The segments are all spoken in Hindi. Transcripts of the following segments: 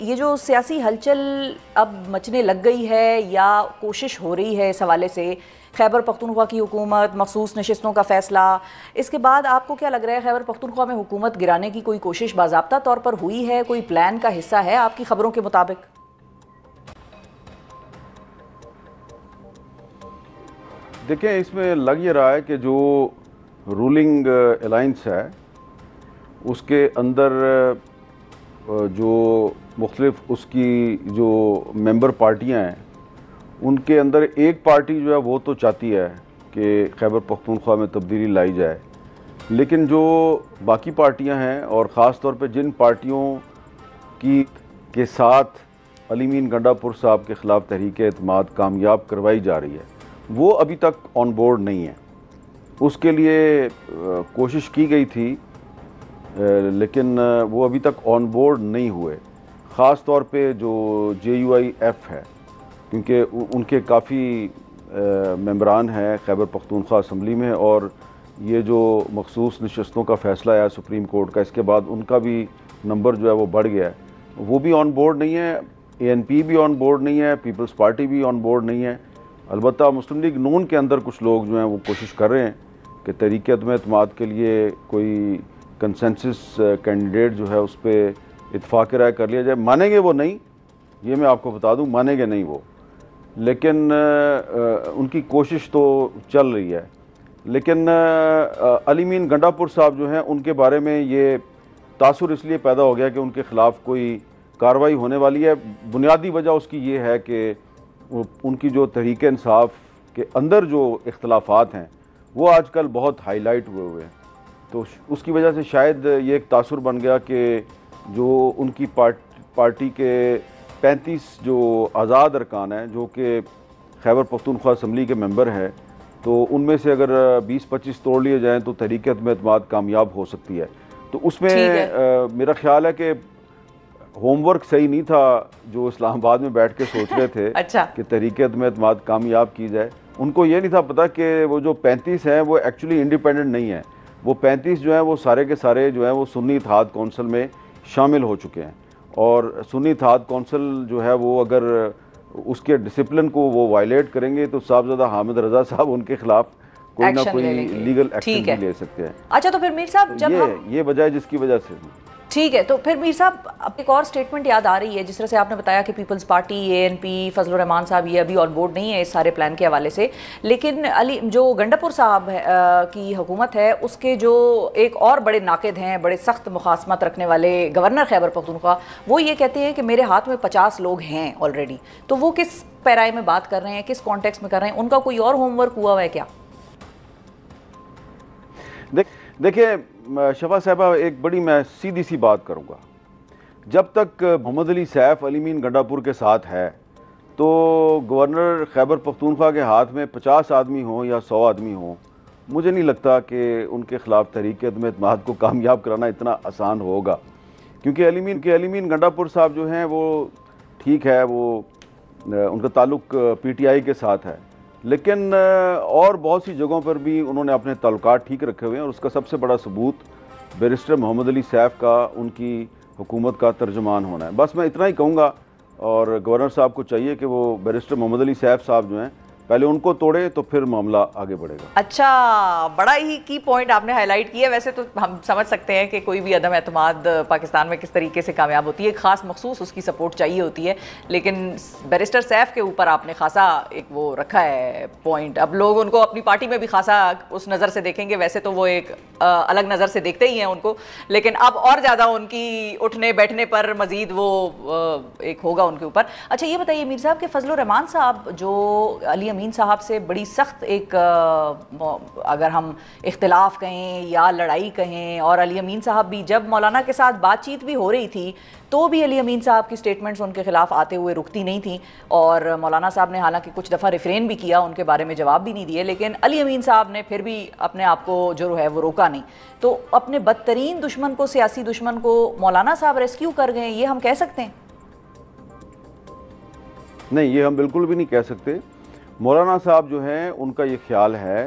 ये जो सियासी हलचल अब मचने लग गई है या कोशिश हो रही है इस हवाले से, खैबर पख्तूनख्वा की हुकूमत, मखसूस नशिस्तों का फ़ैसला, इसके बाद आपको क्या लग रहा है खैबर पख्तूनख्वा में हुकूमत गिराने की कोई कोशिश बाज़ाब्ता तौर पर हुई है, कोई प्लान का हिस्सा है आपकी खबरों के मुताबिक? देखें, इसमें लग ये रहा है कि जो रूलिंग अलाइंस है उसके अंदर जो मुख्तलिफ उसकी जो मेंबर पार्टियां हैं उनके अंदर एक पार्टी जो है वो तो चाहती है कि खैबर पख्तूनख्वा में तब्दीली लाई जाए, लेकिन जो बाकी पार्टियां हैं और ख़ास तौर पे जिन पार्टियों के साथ अली मीन गंडापुर साहब के ख़िलाफ़ तहरीक एतमाद कामयाब करवाई जा रही है वो अभी तक ऑन बोर्ड नहीं है। उसके लिए कोशिश की गई थी लेकिन वो अभी तक ऑन बोर्ड नहीं हुए। ख़ास तौर पे जो JUIF है, क्योंकि उनके काफ़ी मेंबरान हैं खैबर पख्तूनख्वा असम्बली में, और ये जो मखसूस नशस्तों का फ़ैसला आया सुप्रीम कोर्ट का, इसके बाद उनका भी नंबर जो है वो बढ़ गया है, वो भी ऑन बोर्ड नहीं है। ANP भी ऑन बोर्ड नहीं है, पीपल्स पार्टी भी ऑन बोर्ड नहीं है। अलबत्ता मुस्लिम लीग नून के अंदर कुछ लोग जो हैं वो कोशिश कर रहे हैं कि तहरीक एतमाद के लिए कोई कंसेंसस कैंडिडेट जो है उस पर इत्फाक राय कर लिया जाए। मानेंगे वो नहीं, ये मैं आपको बता दूं, मानेंगे नहीं वो, लेकिन उनकी कोशिश तो चल रही है। लेकिन अली मीन गंडापुर साहब जो हैं उनके बारे में ये तासुर इसलिए पैदा हो गया कि उनके ख़िलाफ़ कोई कार्रवाई होने वाली है। बुनियादी वजह उसकी ये है कि उनकी जो तहरीक इंसाफ के अंदर जो इख्तलाफात हैं वो आजकल बहुत हाईलाइट हुए हैं, तो उसकी वजह से शायद ये एक तासुर बन गया कि जो उनकी पार्टी के 35 जो आज़ाद अरकान हैं जो कि खैबर पख्तूनख्वा असम्बली के मेंबर हैं, तो उनमें से अगर 20-25 तोड़ लिए जाएँ तो तहरीक एतमाद कामयाब हो सकती है। तो उसमें मेरा ख्याल है कि होमवर्क सही नहीं था जो इस्लामाबाद में बैठ के सोच रहे थे अच्छा। कि तहरीक एतमाद कामयाब की जाए। उनको ये नहीं था पता कि वो जो 35 हैं वो एक्चुअली इंडिपेंडेंट नहीं है। वो 35 जो हैं वो सारे के सारे जो हैं वो सुन्नी इत्तेहाद कौंसिल में शामिल हो चुके हैं, और सुन्नी इत्तेहाद कौंसिल जो है वो अगर उसके डिसिप्लिन को वो वायलेट करेंगे तो साहबजादा हामिद रज़ा साहब उनके खिलाफ कोई ना कोई लीगल एक्शन भी ले सकते हैं। अच्छा, तो फिर मीर साहब जब ये वजह जिसकी वजह से ठीक है, तो फिर मीर साहब अब एक और स्टेटमेंट याद आ रही है, जिस तरह से आपने बताया कि peoples party, ANP, Fazlur Rahman साहब ये अभी ऑन बोर्ड नहीं है इस सारे प्लान के हवाले से, लेकिन अली जो गंडापुर साहब की हुकूमत है उसके जो एक और बड़े नाकिद हैं, बड़े सख्त मुखासमत रखने वाले गवर्नर खैबर पख्तूनख्वा, वो ये कहते हैं कि मेरे हाथ में 50 लोग हैं ऑलरेडी। तो वो किस पैराए में बात कर रहे हैं, किस कॉन्टेक्स्ट में कर रहे हैं, उनका कोई और होमवर्क हुआ है क्या? देखिए शफा साहबा, एक बड़ी मैं सीधी सी बात करूंगा, जब तक मोहम्मद अली सैफ अली मीन गंडापुर के साथ है तो गवर्नर खैबर पख्तूनख्वा के हाथ में 50 आदमी हों या 100 आदमी हों, मुझे नहीं लगता कि उनके ख़िलाफ़ तहरीक एतमाद को कामयाब कराना इतना आसान होगा। क्योंकि अली मीन गंडापुर साहब जो हैं वो ठीक है, वो उनका ताल्लुक़ PTI के साथ है, लेकिन और बहुत सी जगहों पर भी उन्होंने अपने ताल्लुकात ठीक रखे हुए हैं, और उसका सबसे बड़ा सबूत बैरिस्टर मोहम्मद अली सैफ का उनकी हुकूमत का तर्जुमान होना है। बस मैं इतना ही कहूँगा, और गवर्नर साहब को चाहिए कि वो बैरिस्टर मोहम्मद अली सैफ साहब जो हैं पहले उनको तोड़े तो फिर मामला आगे बढ़ेगा। अच्छा, बड़ा ही की पॉइंट आपने हाईलाइट किया। वैसे तो हम समझ सकते हैं कि कोई भी अदम एतमाद पाकिस्तान में किस तरीके से कामयाब होती है, खास मखसूस उसकी सपोर्ट चाहिए होती है, लेकिन बैरिस्टर सैफ के ऊपर आपने खासा एक वो रखा है पॉइंट। अब लोग उनको अपनी पार्टी में भी खासा उस नज़र से देखेंगे, वैसे तो वो एक अलग नज़र से देखते ही हैं उनको, लेकिन अब और ज़्यादा उनकी उठने बैठने पर मज़ीद वो एक होगा उनके ऊपर। अच्छा, ये बताइए मीर साहब कि फजलुर रहमान साहब जो अली अमीन साहब से बड़ी सख्त एक अगर हम इख्तिलाफ कहें या लड़ाई कहें, और अली अमीन साहब भी जब मौलाना के साथ बातचीत भी हो रही थी तो भी अली अमीन साहब की स्टेटमेंट्स उनके खिलाफ आते हुए रुकती नहीं थी, और मौलाना साहब ने हालांकि कुछ दफ़ा रिफ्रेन भी किया, उनके बारे में जवाब भी नहीं दिए, लेकिन अली अमीन साहब ने फिर भी अपने आप को जो है वो रोका नहीं। तो अपने बदतरीन दुश्मन को, सियासी दुश्मन को मौलाना साहब रेस्क्यू कर गए, ये हम कह सकते हैं? नहीं, ये हम बिल्कुल भी नहीं कह सकते। मौलाना साहब जो हैं उनका ये ख्याल है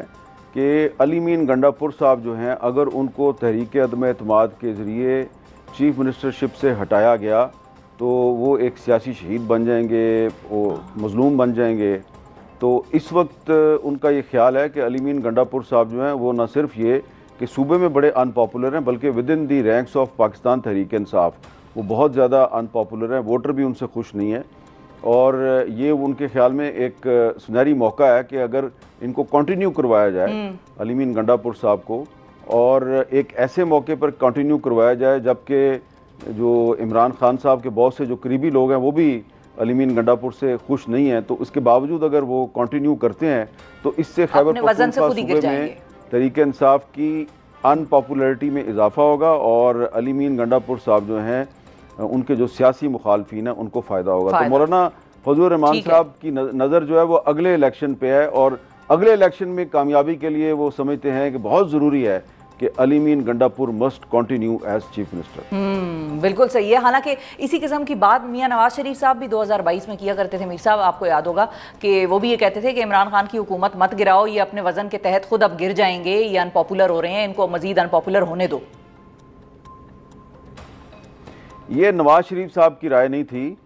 कि अली मीन गंडापुर साहब जो हैं, अगर उनको तहरीक अदम एतमाद के ज़रिए चीफ मिनिस्टरशिप से हटाया गया तो वो एक सियासी शहीद बन जाएंगे, वो मजलूम बन जाएंगे। तो इस वक्त उनका ये ख्याल है कि अली मीन गंडापुर साहब जो हैं वो न सिर्फ ये कि सूबे में बड़े अनपॉपुलर हैं, बल्कि within the ranks of Pakistan Tehreek Insaf वो बहुत ज़्यादा अनपॉपुलर हैं, वोटर भी उनसे खुश नहीं है। और ये उनके ख्याल में एक सुनहरी मौका है कि अगर इनको कंटिन्यू करवाया जाए अली मीन गंडापुर साहब को, और एक ऐसे मौके पर कंटिन्यू करवाया जाए जबकि जो इमरान खान साहब के बहुत से जो करीबी लोग हैं वो भी अली मीन गंडापुर से खुश नहीं हैं, तो उसके बावजूद अगर वो कंटिन्यू करते हैं तो इससे खैबर पख्तूनख्वा सूबे में तहरीक इंसाफ की अनपॉपुलरिटी में इजाफा होगा और अली मीन गंडापुर साहब जो हैं उनके जो सियासी मुखालफीन हैं उनको फ़ायदा होगा। तो मौलाना फजलुर रहमान साहब की नज़र जो है वो अगले इलेक्शन पे है, और अगले इलेक्शन में कामयाबी के लिए वो समझते हैं कि बहुत ज़रूरी है कि Ali Amin Gandapur must continue as chief minister. बिल्कुल सही है। हालांकि इसी किस्म की बात मियां नवाज शरीफ साहब भी 2022 में किया करते थे। मीर साहब, आपको याद होगा कि वो भी ये कहते थे कि इमरान खान की हुकूमत मत गिराओ, ये अपने वजन के तहत खुद अब गिर जाएंगे, ये अनपॉपुलर हो रहे हैं, इनको मजीद अनपॉपुलर होने दो। ये नवाज शरीफ साहब की राय नहीं थी,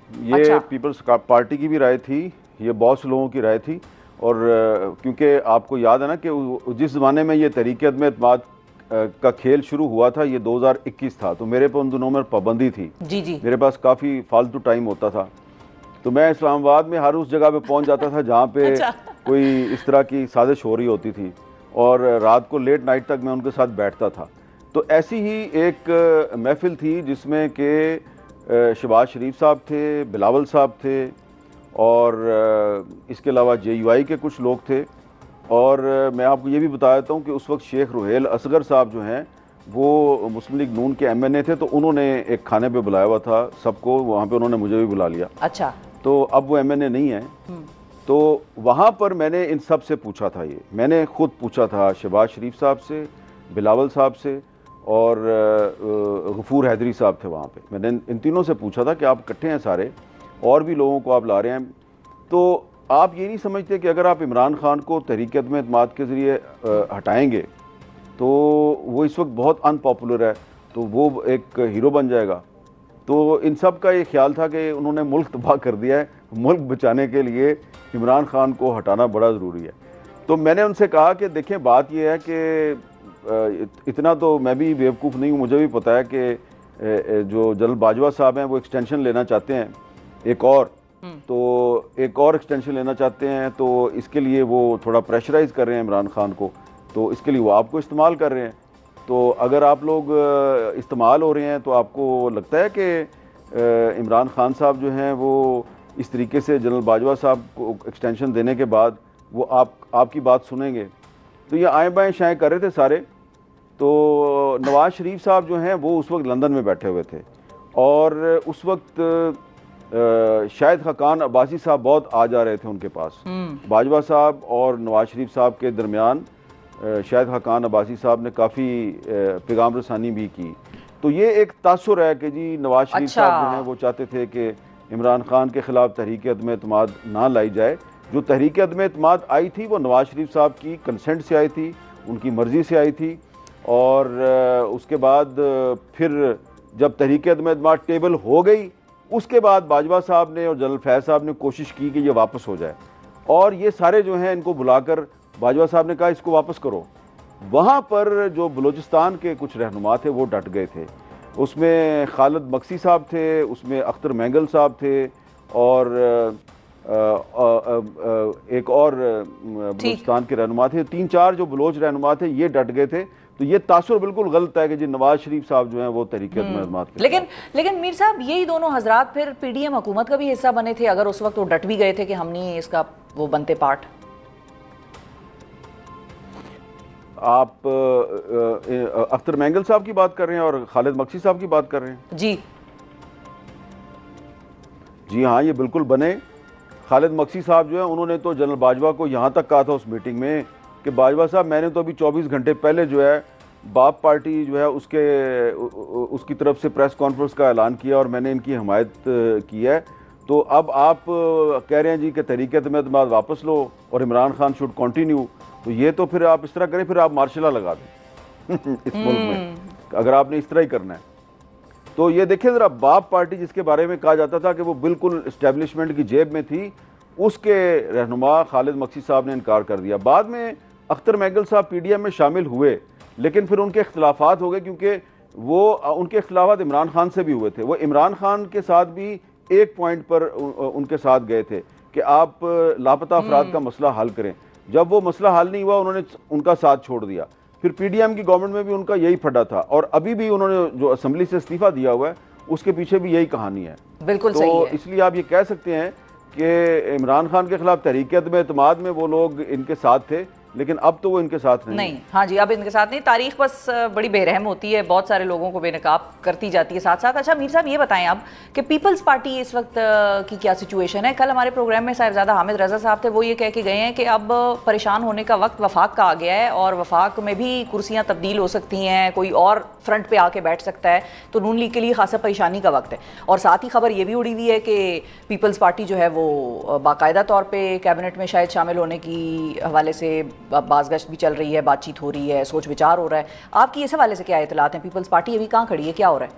ये पीपल्स पार्टी की भी राय थी, ये बहुत से लोगों की राय थी। और क्योंकि आपको याद है ना कि जिस ज़माने में ये तहरीक अदम एतमाद का खेल शुरू हुआ था ये 2021 था, तो मेरे पर उन दिनों में पाबंदी थी। जी। मेरे पास काफ़ी फालतू टाइम होता था, तो मैं इस्लामाबाद में हर उस जगह पे पहुंच जाता था जहाँ पे कोई इस तरह की साजिश हो रही होती थी, और रात को लेट नाइट तक मैं उनके साथ बैठता था। तो ऐसी ही एक महफिल थी जिसमें कि शहबाज शरीफ साहब थे, बिलावल साहब थे, और इसके अलावा JUI के कुछ लोग थे। और मैं आपको ये भी बता देता हूँ कि उस वक्त शेख रुहेल असगर साहब जो हैं वो मुस्लिम लीग नून के MNA थे, तो उन्होंने एक खाने पे बुलाया हुआ था सबको, वहाँ पे उन्होंने मुझे भी बुला लिया। अच्छा। तो अब वो MNA नहीं है। तो वहाँ पर मैंने इन सब से पूछा था, ये मैंने खुद पूछा था शहबाज शरीफ साहब से, बिलावल साहब से, और गफूर हैदरी साहब थे वहाँ पे। मैंने इन तीनों से पूछा था कि आप इकट्ठे हैं सारे, और भी लोगों को आप ला रहे हैं, तो आप ये नहीं समझते कि अगर आप इमरान खान को तहरीक अदम एतमाद के ज़रिए हटाएंगे तो वो इस वक्त बहुत अनपॉपुलर है, तो वो एक हीरो बन जाएगा। तो इन सब का ये ख्याल था कि उन्होंने मुल्क तबाह कर दिया है, मुल्क बचाने के लिए इमरान खान को हटाना बड़ा ज़रूरी है। तो मैंने उनसे कहा कि देखें, बात यह है कि इतना तो मैं भी बेवकूफ़ नहीं हूँ, मुझे भी पता है कि जो जनरल बाजवा साहब हैं वो एक्सटेंशन लेना चाहते हैं, एक और एक्सटेंशन लेना चाहते हैं, तो इसके लिए वो थोड़ा प्रेशराइज कर रहे हैं इमरान खान को, तो इसके लिए वो आपको इस्तेमाल कर रहे हैं। तो अगर आप लोग इस्तेमाल हो रहे हैं तो आपको लगता है कि इमरान खान साहब जो हैं वो इस तरीके से जनरल बाजवा साहब को एक्सटेंशन देने के बाद वो आपकी बात सुनेंगे? तो ये आए बाएँ शाएँ कर रहे थे सारे। तो नवाज शरीफ साहब जो हैं वो उस वक्त लंदन में बैठे हुए थे, और उस वक्त शाहिद खाकान अब्बासी साहब बहुत आ जा रहे थे उनके पास। बाजवा साहब और नवाज शरीफ साहब के दरमियान शाहिद खाकान अब्बासी साहब ने काफ़ी पैगाम रसानी भी की। तो ये एक तासुर है कि जी नवाज शरीफ साहब जो हैं वो चाहते थे कि इमरान खान के ख़िलाफ़ तहरीक अदम एतमाद ना लाई जाए। जो तहरीक अदम एतमाद आई थी वो नवाज शरीफ साहब की कंसेंट से आई थी, उनकी मर्ज़ी से आई थी, और उसके बाद फिर जब तहरीक अदम एतमाद टेबल हो गई, उसके बाद बाजवा साहब ने और जनरल फैज़ साहब ने कोशिश की कि ये वापस हो जाए, और ये सारे जो हैं इनको बुलाकर बाजवा साहब ने कहा इसको वापस करो। वहाँ पर जो बलूचिस्तान के कुछ रहनुमा थे वो डट गए थे, उसमें खालिद मक्सी साहब थे, उसमें अख्तर मैंगल साहब थे, और एक और बलूचिस्तान के रहनुमा थे। 3-4 जो बलोच रहनुमा थे ये डट गए थे। तो ये तासुर बिल्कुल गलत है कि जी नवाज शरीफ साहब जो हैं वो तहरीक अदम एतमाद के। लेकिन मीर साहब, यही दोनों हजरात फिर PDM हुकूमत का भी हिस्सा बने थे, अगर उस वक्त वो डट भी गए थे कि हम नहीं इसका वो बनते पार्ट। आप अख्तर मैंगल साहब की बात कर रहे हैं और खालिद मक्सी साहब की बात कर रहे हैं? जी हाँ, ये बिल्कुल बने। खालिद मक्सी साहब जो है उन्होंने तो जनरल बाजवा को यहाँ तक कहा था उस मीटिंग में कि बाजवा साहब, मैंने तो अभी 24 घंटे पहले जो है बाप पार्टी जो है उसकी तरफ से प्रेस कॉन्फ्रेंस का ऐलान किया और मैंने इनकी हमायत की है। तो अब आप कह रहे हैं जी कि तहरीक अदम एतमाद वापस लो और इमरान खान शुड कंटिन्यू, तो ये तो फिर आप इस तरह करें, फिर आप मार्शल लॉ लगा दें इस मुल्क में, अगर आपने इस तरह ही करना है। तो ये देखिए ज़रा, बाप पार्टी जिसके बारे में कहा जाता था कि वो बिल्कुल इस्टेब्लिशमेंट की जेब में थी, उसके रहनुमा खालिद मक्सी साहब ने इनकार कर दिया। बाद में अख्तर महगल साहब पीडीएम में शामिल हुए, लेकिन फिर उनके इख्तलाफात हो गए, क्योंकि वो उनके इख्तलाफात इमरान खान से भी हुए थे। वो इमरान खान के साथ भी एक पॉइंट पर उनके साथ गए थे कि आप लापता अफराद का मसला हल करें। जब वो मसला हल नहीं हुआ, उन्होंने उनका साथ छोड़ दिया। फिर पीडीएम की गवर्नमेंट में भी उनका यही फड्डा था, और अभी भी उन्होंने जो असेंबली से इस्तीफा दिया हुआ है उसके पीछे भी यही कहानी है। बिल्कुल तो सही है। इसलिए आप ये कह सकते हैं कि इमरान खान के खिलाफ तहरीक अदम-ए-एतमाद में वो लोग इनके साथ थे, लेकिन अब तो वो इनके साथ नहीं। हाँ जी, अब इनके साथ नहीं। तारीख बस बड़ी बेरहम होती है, बहुत सारे लोगों को बेनकाब करती जाती है साथ साथ। अच्छा मीर साहब, ये बताएं आप कि पीपल्स पार्टी इस वक्त की क्या सिचुएशन है? कल हमारे प्रोग्राम में साहिबजादा हामिद रजा साहब थे, वो ये कह के गए हैं कि अब परेशान होने का वक्त वफाक का आ गया है और वफाक में भी कुर्सियाँ तब्दील हो सकती हैं, कोई और फ्रंट पे आके बैठ सकता है, तो नून लीग के लिए खासा परेशानी का वक्त है। और साथ ही खबर ये भी उड़ी हुई है कि पीपल्स पार्टी जो है वो बाकायदा तौर पर कैबिनेट में शायद शामिल होने की हवाले से बाज़गश्त भी चल रही है, बातचीत हो रही है, सोच विचार हो रहा है। आपकी इस हवाले से क्या इतलात हैं? पीपल्स पार्टी अभी कहाँ खड़ी है, क्या हो रहा है?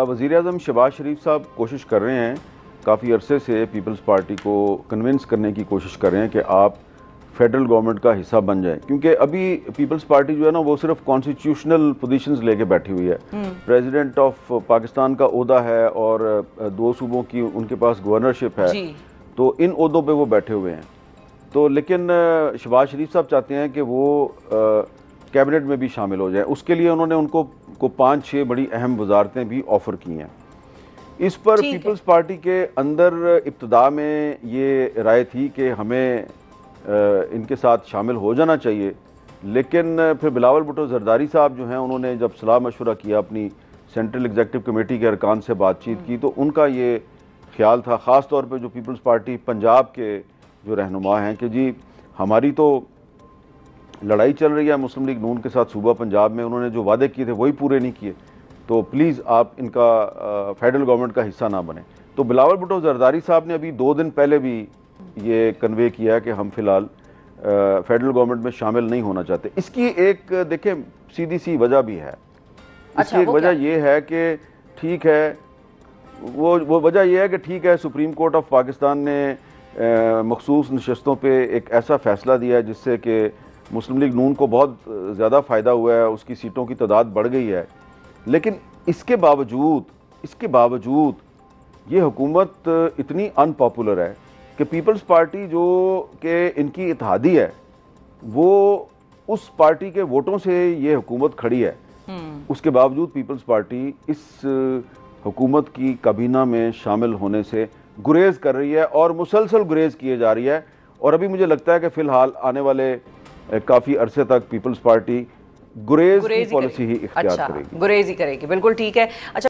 वज़ीर आज़म शहबाज शरीफ साहब कोशिश कर रहे हैं, काफ़ी अरसे से पीपल्स पार्टी को कन्विंस करने की कोशिश कर रहे हैं कि आप फेडरल गवर्नमेंट का हिस्सा बन जाएं, क्योंकि अभी पीपल्स पार्टी जो है ना, वो सिर्फ कॉन्स्टिट्यूशनल पोजीशंस लेके बैठी हुई है। प्रेसिडेंट ऑफ पाकिस्तान का ओहदा है और 2 सूबों की उनके पास गवर्नरशिप है, तो इन ओहदों पे वो बैठे हुए हैं। तो लेकिन शहबाज शरीफ साहब चाहते हैं कि वो कैबिनेट में भी शामिल हो जाए। उसके लिए उन्होंने उनको 5-6 बड़ी अहम वजारतें भी ऑफ़र की हैं। इस पर पीपल्स पार्टी के अंदर इब्तदा में ये राय थी कि हमें इनके साथ शामिल हो जाना चाहिए, लेकिन फिर बिलावल भुट्टो जरदारी साहब जो हैं, उन्होंने जब सलाह मशवरा किया, अपनी सेंट्रल एग्जीक्यूटिव कमेटी के अरकान से बातचीत की, तो उनका ये ख्याल था, ख़ास तौर पे जो पीपल्स पार्टी पंजाब के जो रहनुमा हैं, कि जी हमारी तो लड़ाई चल रही है मुस्लिम लीग नून के साथ सूबा पंजाब में, उन्होंने जो वादे किए थे वही पूरे नहीं किए, तो प्लीज़ आप इनका फेडरल गवर्नमेंट का हिस्सा ना बने। तो बिलावल भुट्टो जरदारी साहब ने अभी 2 दिन पहले भी ये कन्वे किया है कि हम फ़िलहाल फेडरल गवर्नमेंट में शामिल नहीं होना चाहते। इसकी एक देखें सीधी सी वजह भी है। इसकी एक वजह ये है कि ठीक है, वो वजह यह है कि ठीक है, सुप्रीम कोर्ट ऑफ पाकिस्तान ने मखसूस नशस्तों पे एक ऐसा फ़ैसला दिया है जिससे कि मुस्लिम लीग नून को बहुत ज़्यादा फ़ायदा हुआ है, उसकी सीटों की तादाद बढ़ गई है। लेकिन इसके बावजूद ये हुकूमत इतनी अनपॉपुलर है कि पीपल्स पार्टी जो कि इनकी इत्तेहादी है, वो उस पार्टी के वोटों से ये हुकूमत खड़ी है। उसके बावजूद पीपल्स पार्टी इस हुकूमत की काबीना में शामिल होने से गुरेज कर रही है और मुसलसल गुरेज किए जा रही है। और अभी मुझे लगता है कि फ़िलहाल आने वाले काफ़ी अरसे तक पीपल्स पार्टी गुरेज की पॉलिसी ही इख्तियार करेगी। गुरेज ही करेगी, बिल्कुल ठीक है। अच्छा।